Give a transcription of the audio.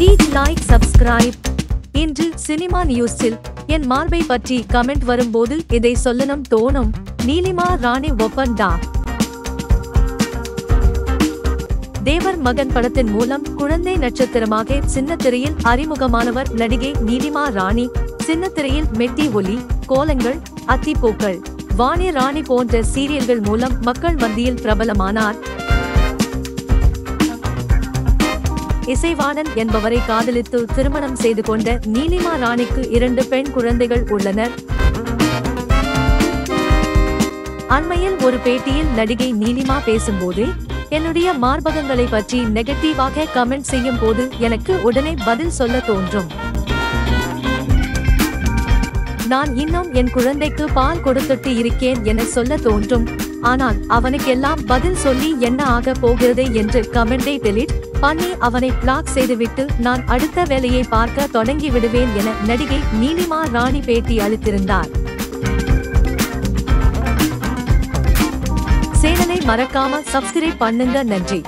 Please like, subscribe. இன்று cinema நியூஸில் என் மார்பை பற்றி கமெண்ட் வரும்போது இதை சொல்லணும் தோணும். நீலிமா ராணி ஒப்பந்தா. தேவர் மகன் படத்தின் மூலம் குழந்தை நட்சத்திரமாக சின்னத்திரையில் அறிமுகமானவர் நடிகை நீலிமா ராணி. சின்னத்திரையில் மெட்டி ஒலி, கோலங்கள், அத்திப்பூக்கள், வாணி ராணி போன்ற சீரியல்கள் மூலம் மக்கள் மத்தியில் பிரபலமானார். இசைவாணன் என்பவரை காதலித்து திருமணம் செய்து கொண்ட நீலிமா ராணிக்கு 2 பெண் குழந்தைகள் உள்ளனர். அண்மையில் ஒரு பேட்டியில் நடிகை நீலிமா பேசும்போது, என்னுடைய மார்பகங்களை பற்றி நெகட்டிவாக கமெண்ட் செய்யும் போது எனக்கு உடனே பதில் சொல்ல தோன்றும். நான் இன்னும் என் குழந்தைக்கு பால் கொடுத்துட்டு இருக்கேன் என சொல்ல தோன்றும். ஆனால் அவனுக்கெல்லாம் பதில் சொல்லி என்ன ஆக போகிறது என்று கமெண்டை டெலீட் பண்ணி அவனை பிளாக் செய்துவிட்டு நான் அடுத்த வேலையை பார்க்க தொடங்கி விடுவேன் என நடிகை நீலிமா ராணி பேட்டி அளித்திருந்தார். சேனலை மறக்காம சப்ஸ்கிரைப் பண்ணுங்க. நன்றி.